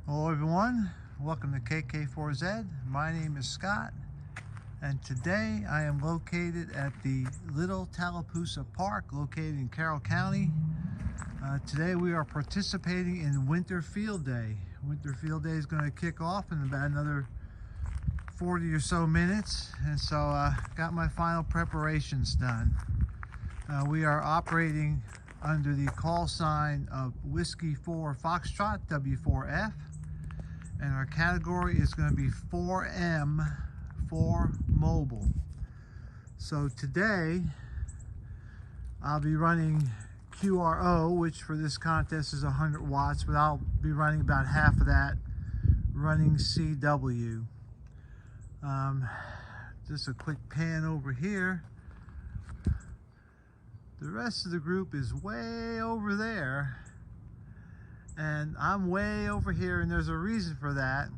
Hello everyone, welcome to KK4Z. My name is Scott, and today I am located at the Little Tallapoosa Park located in Carroll County. Today we are participating in Winter Field Day. Winter Field Day is going to kick off in about another 40 or so minutes, and so got my final preparations done. We are operating under the call sign of Whiskey 4 Foxtrot, W4F. And our category is going to be 4M for mobile. So today I'll be running QRO, which for this contest is 100 watts, but I'll be running about half of that running CW. Just a quick pan over here. The rest of the group is way over there, and I'm way over here, and there's a reason for that.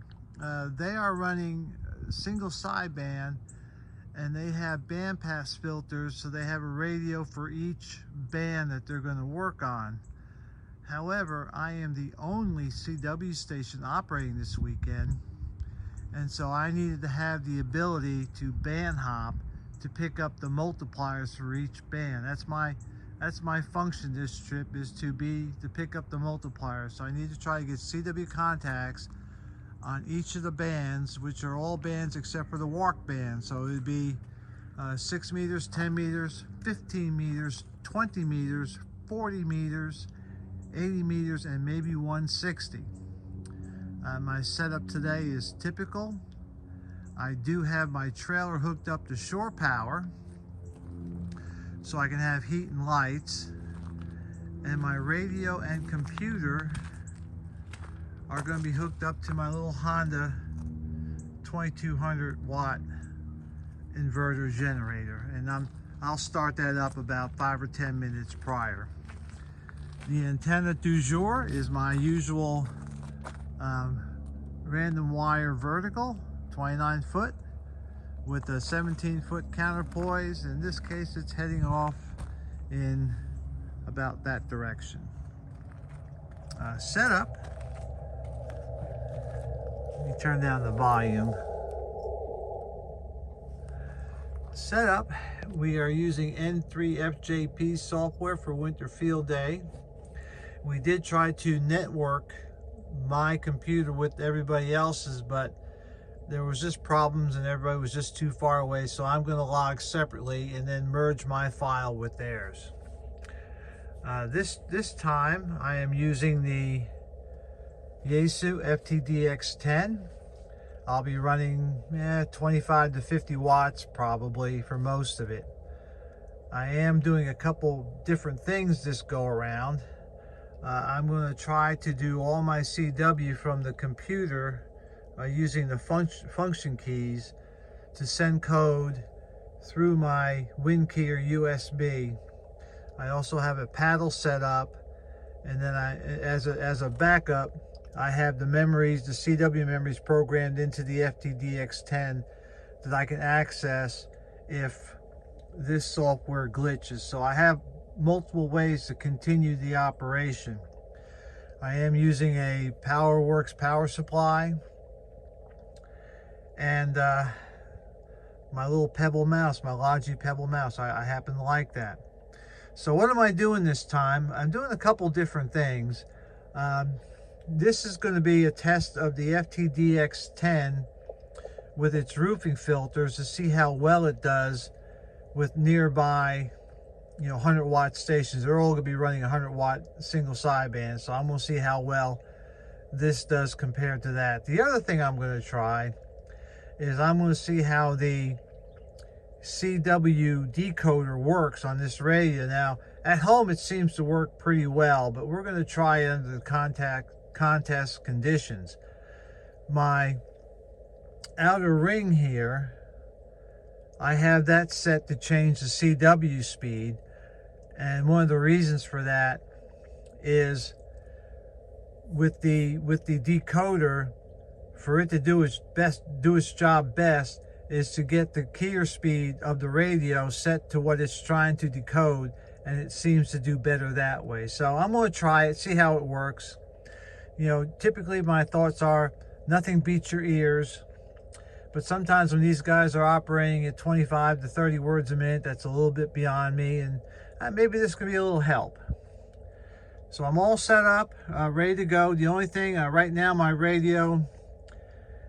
They are running single sideband, and they have bandpass filters, so they have a radio for each band that they're going to work on. However, I am the only CW station operating this weekend, and so I needed to have the ability to band hop to pick up the multipliers for each band. That's my function this trip, is to pick up the multipliers. So I need to try to get CW contacts on each of the bands, which are all bands except for the walk band. So it would be 6 meters, 10 meters, 15 meters, 20 meters, 40 meters, 80 meters, and maybe 160. My setup today is typical. I do have my trailer hooked up to shore power, so I can have heat and lights, and my radio and computer are going to be hooked up to my little Honda 2200 watt inverter generator, and I'll start that up about 5 or 10 minutes prior. The antenna du jour is my usual random wire vertical, 29 foot. With a 17-foot counterpoise. In this case, it's heading off in about that direction. Setup. Let me turn down the volume. Setup. We are using N3FJP software for Winter Field Day. We did try to network my computer with everybody else's, but there was just problems and everybody was just too far away, so I'm going to log separately and then merge my file with theirs. This time I am using the Yaesu FTDX10. I'll be running 25 to 50 watts probably for most of it. I am doing a couple different things this go around. I'm going to try to do all my CW from the computer using the function keys to send code through my WinKeyer USB. I also have a paddle set up, and then as a backup, I have the memories, the CW memories programmed into the FTDX10 that I can access if this software glitches. So I have multiple ways to continue the operation. I am using a PowerWorks power supply, and my little Pebble mouse, my Logi Pebble mouse. I happen to like that. So what am I doing this time? I'm doing a couple different things. This is going to be a test of the FTDX10 with its roofing filters to see how well it does with nearby 100 watt stations. They're all going to be running 100 watt single sideband, so I'm going to see how well this does compared to that. The other thing I'm going to try is I'm going to see how the CW decoder works on this radio. Now, at home it seems to work pretty well, but we're going to try it under the contest conditions. My outer ring here, I have that set to change the CW speed, and one of the reasons for that is with the decoder, for it to do its job best, is to get the keyer speed of the radio set to what it's trying to decode, and it seems to do better that way. So I'm going to try it, see how it works. You know, typically my thoughts are nothing beats your ears. But sometimes when these guys are operating at 25 to 30 words a minute, that's a little bit beyond me, and maybe this could be a little help. So I'm all set up, ready to go. The only thing, right now my radio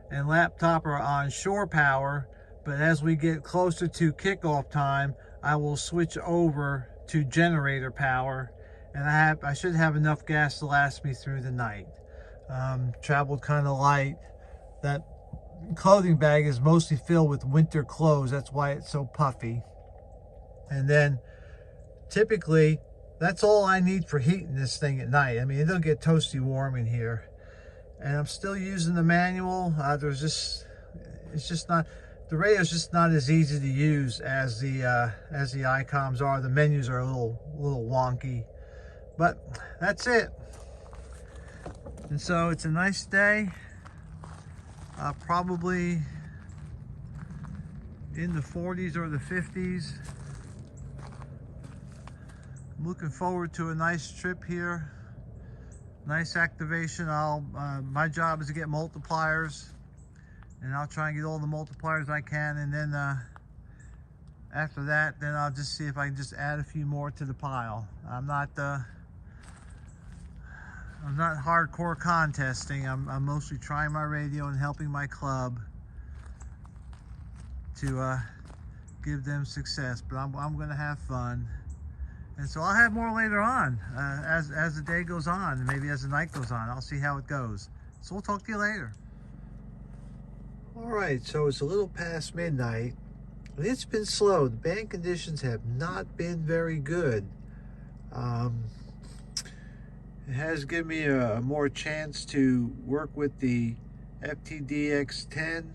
and laptop are on shore power, but as we get closer to kickoff time, I will switch over to generator power, and I should have enough gas to last me through the night. Traveled kind of light. That clothing bag is mostly filled with winter clothes. That's why it's so puffy. And then typically that's all I need for heating this thing at night. I mean, it'll get toasty warm in here. And I'm still using the manual. It's just not, the radio's just not as easy to use as the ICOMs are. The menus are a little wonky, but that's it. And so it's a nice day. Probably in the 40s or the 50s. I'm looking forward to a nice trip here. Nice activation. My job is to get multipliers, and I'll try and get all the multipliers I can, and then after that, then I'll just see if I can just add a few more to the pile. I'm not hardcore contesting. I'm mostly trying my radio and helping my club to give them success. But I'm going to have fun, and so I'll have more later on as the day goes on, and maybe as the night goes on. I'll see how it goes. So we'll talk to you later. All right, so it's a little past midnight, and it's been slow. The band conditions have not been very good. It has given me a more chance to work with the FTDX10,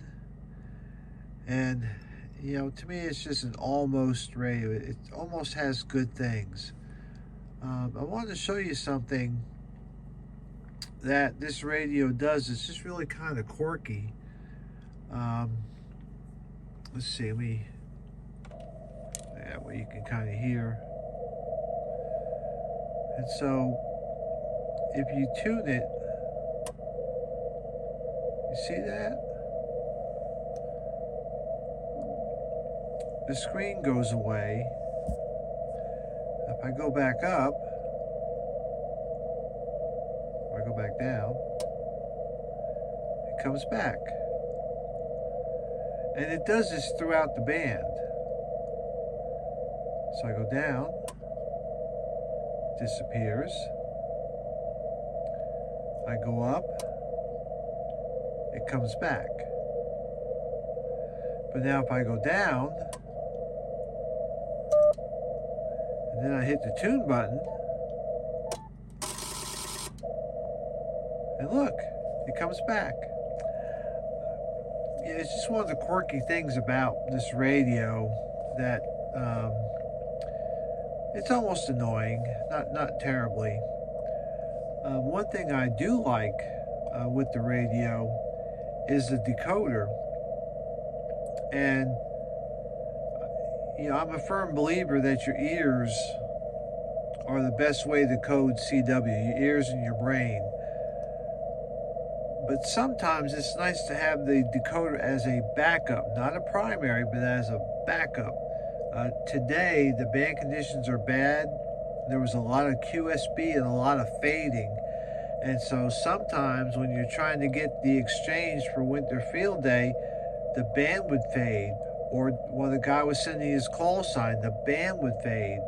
and you know, to me it's just an almost radio. It almost has good things. I wanted to show you something that this radio does. It's just really kind of quirky. Let's see, that way you can kind of hear. And so if you tune it, you see that? The screen goes away. If I go back up, or I go back down, it comes back. And it does this throughout the band. So I go down, disappears. I go up, it comes back. But now if I go down, and then I hit the tune button, and look, it comes back. Yeah, it's just one of the quirky things about this radio that it's almost annoying, not terribly. One thing I do like with the radio is the decoder. And you know, I'm a firm believer that your ears are the best way to code CW, your ears and your brain. But sometimes it's nice to have the decoder as a backup, not a primary, but as a backup. Today, the band conditions are bad. There was a lot of QSB and a lot of fading. And so sometimes when you're trying to get the exchange for winter field day, the band would fade. Or when the guy was sending his call sign, the band would fade.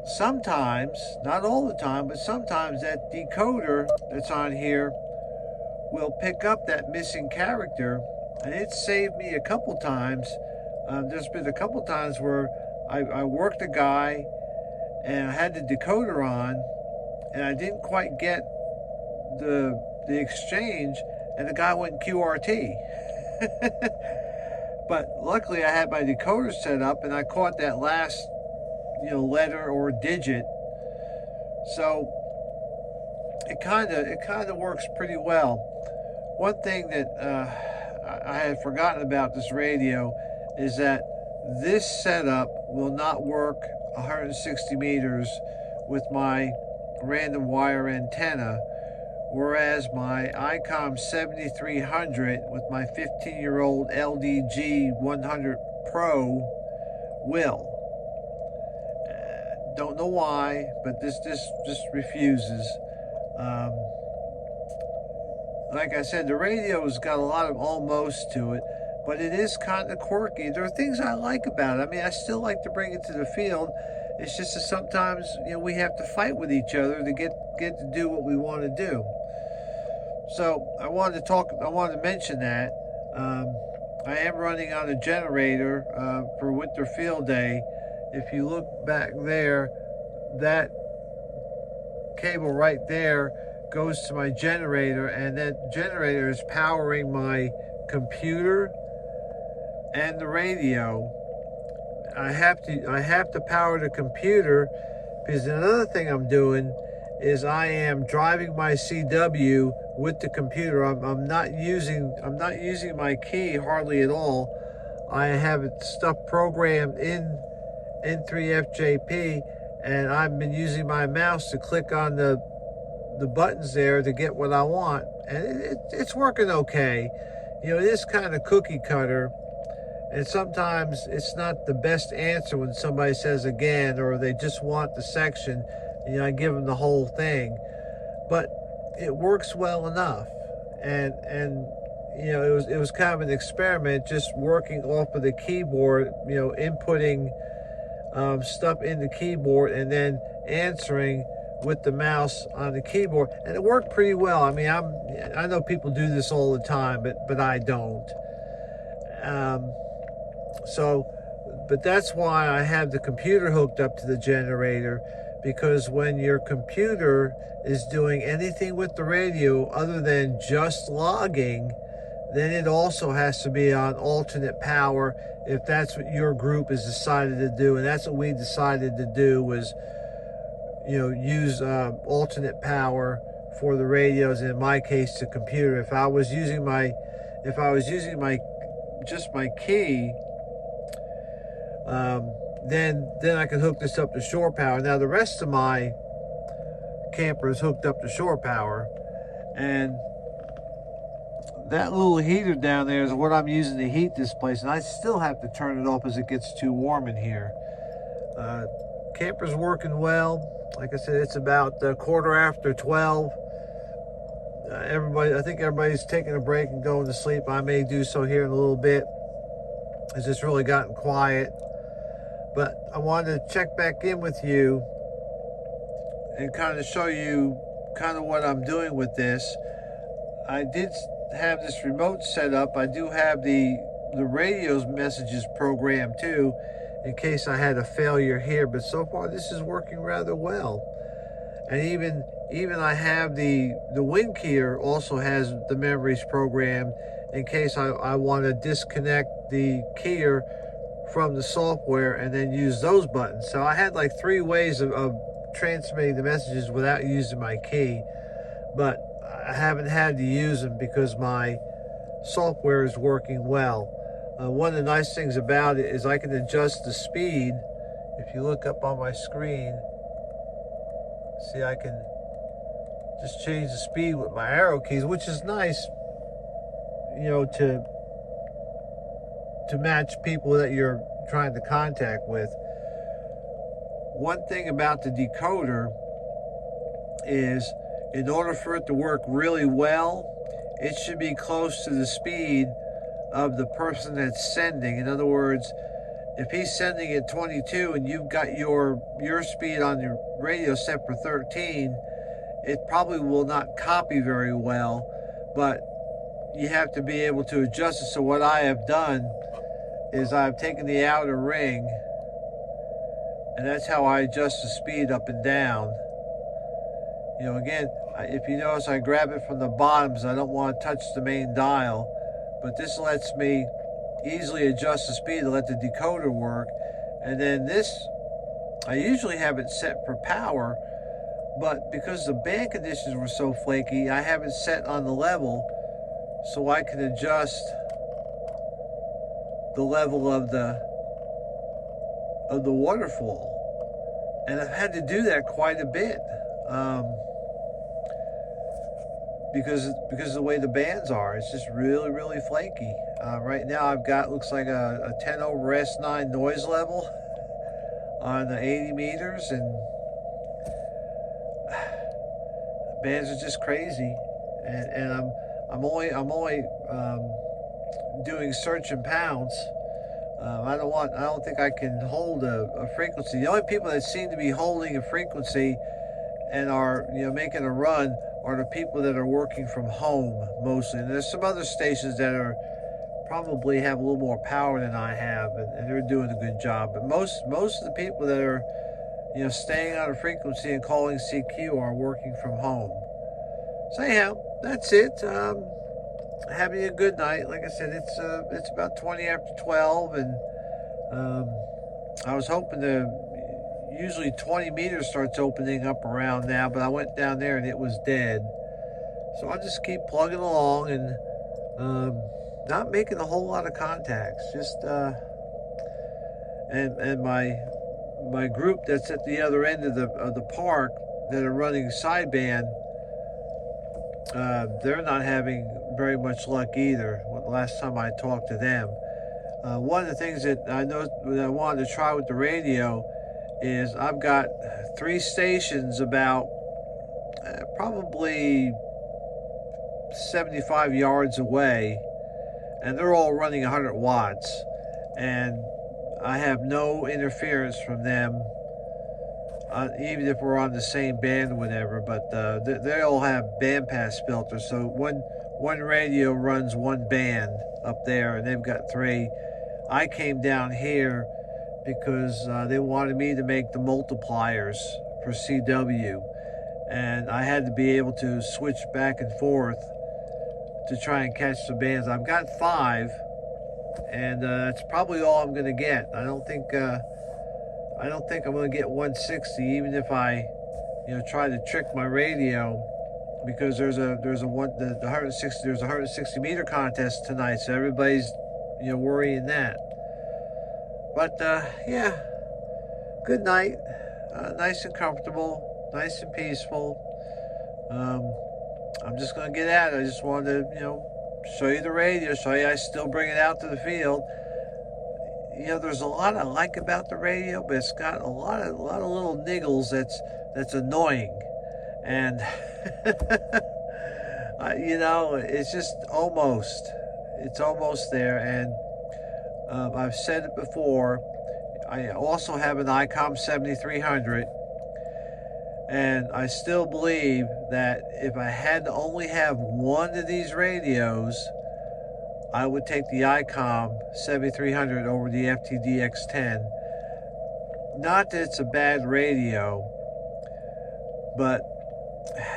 Sometimes, not all the time, but sometimes that decoder that's on here will pick up that missing character, and it saved me a couple times. There's been a couple times where I worked a guy and I had the decoder on and I didn't quite get the exchange, and the guy went QRT. But luckily I had my decoder set up and I caught that last letter or digit, so it kind of works pretty well. One thing that I had forgotten about this radio is that this setup will not work 160 meters with my random wire antenna, whereas my ICOM 7300 with my 15-year-old LDG 100 Pro will. Don't know why, but this just refuses. Like I said, the radio's got a lot of almost to it, but it is kind of quirky. There are things I like about it. I mean, I still like to bring it to the field. It's just that sometimes, you know, we have to fight with each other to get to do what we want to do. So I wanted to mention that. I am running on a generator for winter field day. If you look back there, that cable right there goes to my generator, and that generator is powering my computer and the radio. I have to power the computer because another thing I'm doing is I am driving my CW with the computer. I'm not using my key hardly at all. I have stuff programmed in 3FJP, and I've been using my mouse to click on the buttons there to get what I want, and it's working okay. You know, it is kind of cookie cutter, and sometimes it's not the best answer when somebody says again, or they just want the section. You know, I give them the whole thing, but it works well enough. And you know, it was kind of an experiment, just working off of the keyboard. You know, inputting stuff in the keyboard and then answering with the mouse on the keyboard, and it worked pretty well. I mean, I know people do this all the time, but I don't. But that's why I have the computer hooked up to the generator, because when your computer is doing anything with the radio other than just logging, then it also has to be on alternate power if that's what your group has decided to do. And that's what we decided to do, was, you know, use alternate power for the radios, and in my case the computer. If I was using my just my key, then I can hook this up to shore power. Now the rest of my camper is hooked up to shore power, and that little heater down there is what I'm using to heat this place, and I still have to turn it off as it gets too warm in here. Camper's working well. Like I said, it's about 12:15. I think everybody's taking a break and going to sleep. I may do so here in a little bit. It's just really gotten quiet. But I wanted to check back in with you and kind of show you kind of what I'm doing with this. I did have this remote set up. I do have the radio's messages programmed too, in case I had a failure here, but so far this is working rather well. And even I have the wind keyer also has the memories programmed in case I want to disconnect the keyer from the software and then use those buttons. So I had like 3 ways of transmitting the messages without using my key, but I haven't had to use them because my software is working well. One of the nice things about it is I can adjust the speed. If you look up on my screen, see, I can just change the speed with my arrow keys, which is nice, you know, to match people that you're trying to contact with. One thing about the decoder is, in order for it to work really well, it should be close to the speed of the person that's sending. In other words, if he's sending at 22 and you've got your speed on your radio set for 13, it probably will not copy very well, but you have to be able to adjust it. So what I have done is I've taken the outer ring, and that's how I adjust the speed up and down. You know, again, if you notice, I grab it from the bottoms. I don't want to touch the main dial, but this lets me easily adjust the speed to let the decoder work. And then this, I usually have it set for power, but because the band conditions were so flaky, I have it set on the level so I can adjust the level of the waterfall. And I've had to do that quite a bit. because of the way the bands are. It's just really flaky. Right now I've got, looks like a 10 over S9 noise level on the 80 meters, and bands are just crazy. And I'm only doing search and pounce. I don't think I can hold a frequency. The only people that seem to be holding a frequency and are, making a run are the people that are working from home mostly. And there's some other stations that are probably have a little more power than I have, and they're doing a good job. But most of the people that are, staying on a frequency and calling CQ are working from home. So anyhow, that's it. Having a good night. Like I said, it's about 20 after 12, and I was hoping to. Usually 20 meters starts opening up around now, but I went down there and it was dead. So I'll just keep plugging along and not making a whole lot of contacts. Just and my group that's at the other end of the park that are running sideband, they're not having very much luck either. Last time I talked to them, one of the things that I know that I wanted to try with the radio is I've got 3 stations about probably 75 yards away, and they're all running 100 watts, and I have no interference from them, even if we're on the same band, whatever. But they all have bandpass filters, so one radio runs one band up there, and they've got 3. I came down here because they wanted me to make the multipliers for CW, and I had to be able to switch back and forth to try and catch the bands. I've got 5, and that's probably all I'm going to get. I don't think I'm going to get 160, even if I, try to trick my radio, because there's a 160 meter contest tonight, so everybody's worrying that. But yeah, good night. Nice and comfortable, nice and peaceful. I'm just going to get at it. I just wanted to, show you the radio, show you I still bring it out to the field. There's a lot I like about the radio, but it's got a lot of little niggles that's annoying, and it's just it's almost there. And I've said it before, I also have an ICOM 7300, and I still believe that if I had to only have one of these radios, I would take the ICOM 7300 over the FTDX10. Not that it's a bad radio, but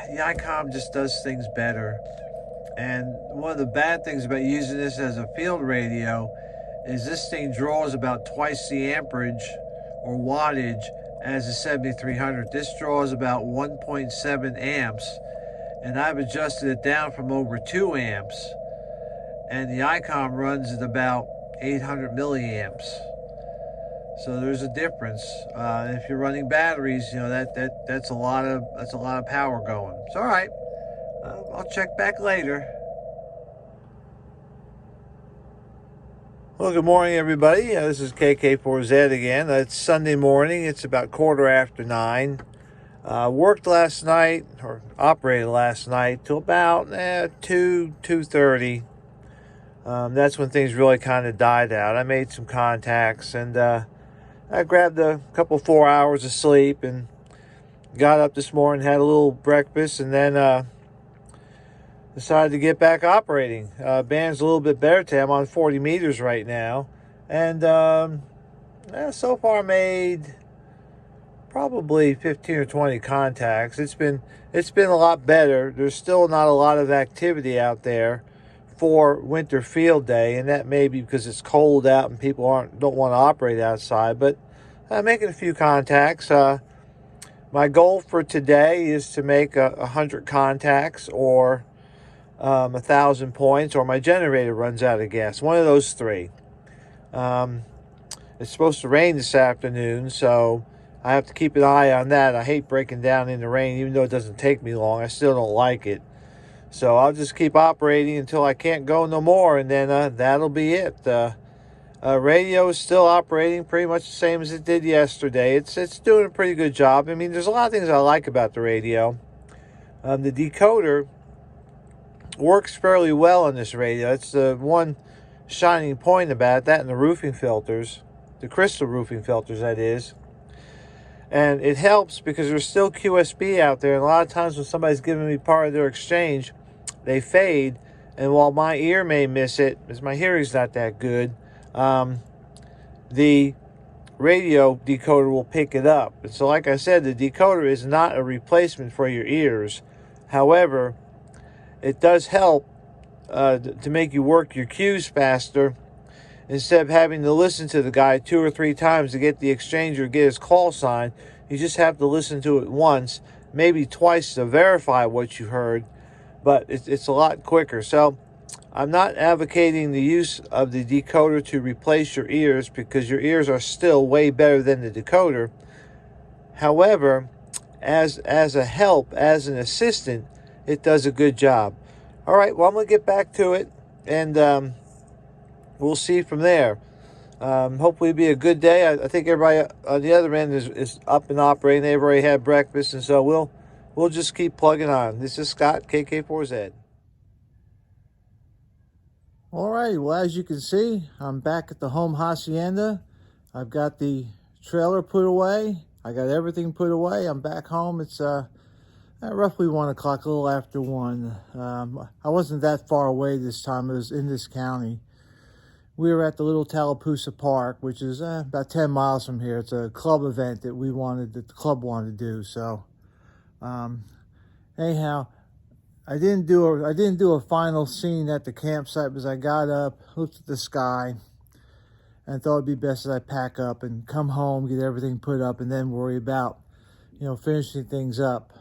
the ICOM just does things better. And one of the bad things about using this as a field radio is this thing draws about twice the amperage or wattage as the 7300. This draws about 1.7 amps, and I've adjusted it down from over 2 amps, and the ICOM runs at about 800 milliamps. So there's a difference. If you're running batteries, that's a lot of power going. So all right, I'll check back later. Well, good morning, everybody. This is KK4Z again. It's Sunday morning. It's about 9:15. Worked last night, or operated last night, till about 2:30. That's when things really kind of died out. I made some contacts, and I grabbed a couple 4 hours of sleep and got up this morning, had a little breakfast, and then decided to get back operating. Band's a little bit better today. I'm on 40 meters right now, and so far made probably 15 or 20 contacts. It's been a lot better. There's still not a lot of activity out there for winter field day, and that may be because it's cold out and people don't want to operate outside. But I'm making a few contacts. My goal for today is to make 100 contacts, or 1,000 points, or my generator runs out of gas. One of those 3. It's supposed to rain this afternoon, so I have to keep an eye on that. I hate breaking down in the rain, even though it doesn't take me long. I still don't like it. So I'll just keep operating until I can't go no more, and then that'll be it. Radio is still operating pretty much the same as it did yesterday. It's doing a pretty good job. I mean, there's a lot of things I like about the radio. The decoder works fairly well on this radio. It's the one shining point about it, that and the roofing filters, the crystal roofing filters, that is. And it helps because there's still QSB out there, and a lot of times when somebody's giving me part of their exchange, they fade, and while my ear may miss it, because my hearing's not that good, the radio decoder will pick it up. And so like I said, the decoder is not a replacement for your ears. However, it does help to make you work your cues faster, instead of having to listen to the guy 2 or 3 times to get the exchange or get his call sign. You just have to listen to it once, maybe twice, to verify what you heard, but it's a lot quicker. So I'm not advocating the use of the decoder to replace your ears, because your ears are still way better than the decoder. However, as a help, as an assistant, it does a good job. All right, well, I'm going to get back to it, and we'll see from there. Hopefully it'll be a good day. I think everybody on the other end is up and operating. They've already had breakfast, and so we'll just keep plugging on. This is Scott, KK4Z. All right, well, as you can see, I'm back at the home hacienda. I've got the trailer put away. I got everything put away. I'm back home. It's at roughly 1 o'clock, a little after 1. I wasn't that far away this time. It was in this county. We were at the little Tallapoosa Park, which is about 10 miles from here. It's a club event that the club wanted to do. So, anyhow, I didn't do a final scene at the campsite because I got up, looked at the sky, and thought it'd be best that I pack up and come home, get everything put up, and then worry about, finishing things up.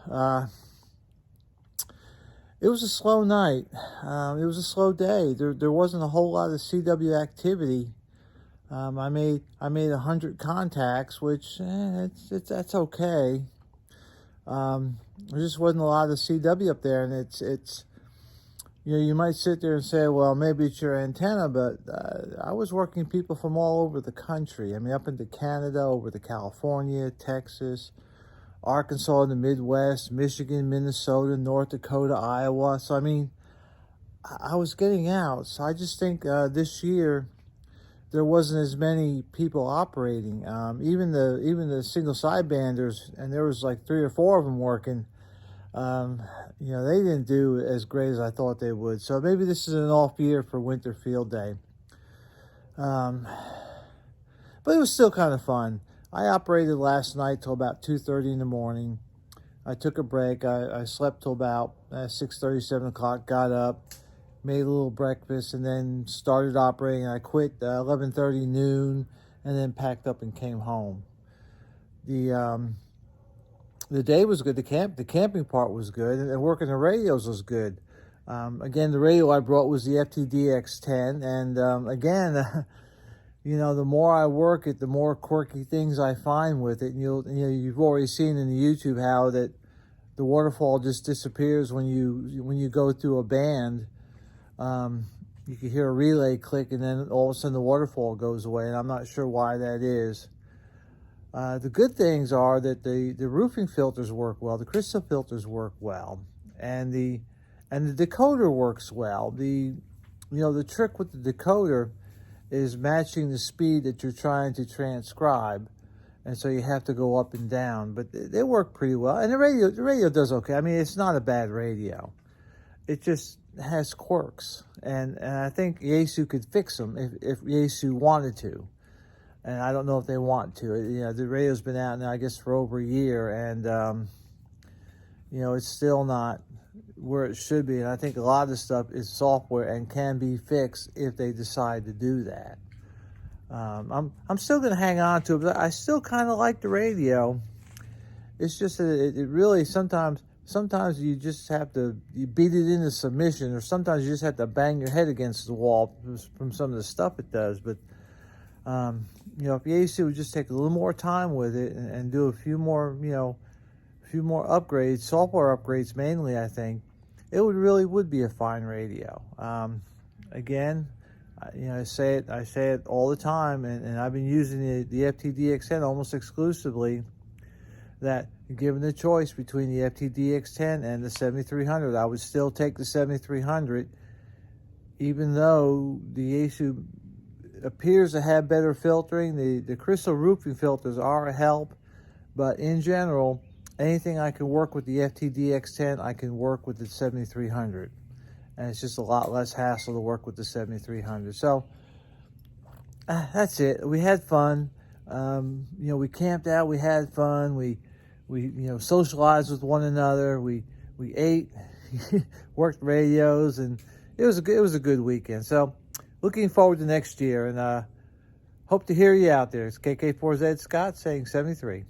It was a slow night. It was a slow day. There wasn't a whole lot of CW activity. I made 100 contacts, which that's okay. There just wasn't a lot of CW up there, and it's you might sit there and say, well, maybe it's your antenna, but I was working people from all over the country. I mean, up into Canada, over to California, Texas, Arkansas in the Midwest, Michigan, Minnesota, North Dakota, Iowa. So, I mean, I was getting out. So I just think this year there wasn't as many people operating. Even the single sidebanders, and there was like 3 or 4 of them working. They didn't do as great as I thought they would. So maybe this is an off year for Winter Field Day. But it was still kind of fun. I operated last night till about 2:30 in the morning. I took a break. I slept till about 6:30, 7 o'clock, got up, made a little breakfast, and then started operating. I quit 11:30 noon, and then packed up and came home. The day was good. The camping part was good, and working the radios was good. Again, the radio I brought was the FTDX10, and again, the more I work it, the more quirky things I find with it. And you've already seen in the YouTube how that the waterfall just disappears when you go through a band. You can hear a relay click, and then all of a sudden the waterfall goes away, and I'm not sure why that is. The good things are that the roofing filters work well, the crystal filters work well, and the decoder works well. The trick with the decoder is matching the speed that you're trying to transcribe, and so you have to go up and down. But they work pretty well, and the radio does okay. I mean, it's not a bad radio. It just has quirks, and I think Yaesu could fix them if Yaesu wanted to. And I don't know if they want to. The radio's been out now, I guess, for over a year, and it's still not where it should be. And I think a lot of the stuff is software and can be fixed if they decide to do that. I'm still going to hang on to it, but I still kind of like the radio. It's just that it really sometimes you just have to beat it into submission, or sometimes you just have to bang your head against the wall from some of the stuff it does. But if Yaesu would just take a little more time with it and do a few more upgrades, software upgrades mainly, I think, it really would be a fine radio. Again, I say it all the time, and I've been using the FTDX10 almost exclusively, that given the choice between the FTDX10 and the 7300, I would still take the 7300, even though the Yaesu appears to have better filtering. The crystal roofing filters are a help, but in general, anything I can work with the FTDX10, I can work with the 7300. And it's just a lot less hassle to work with the 7300. So that's it. We had fun. We camped out. We had fun. We socialized with one another. We ate, worked radios, and it was a good weekend. So looking forward to next year, and hope to hear you out there. It's KK4Z Scott saying 73.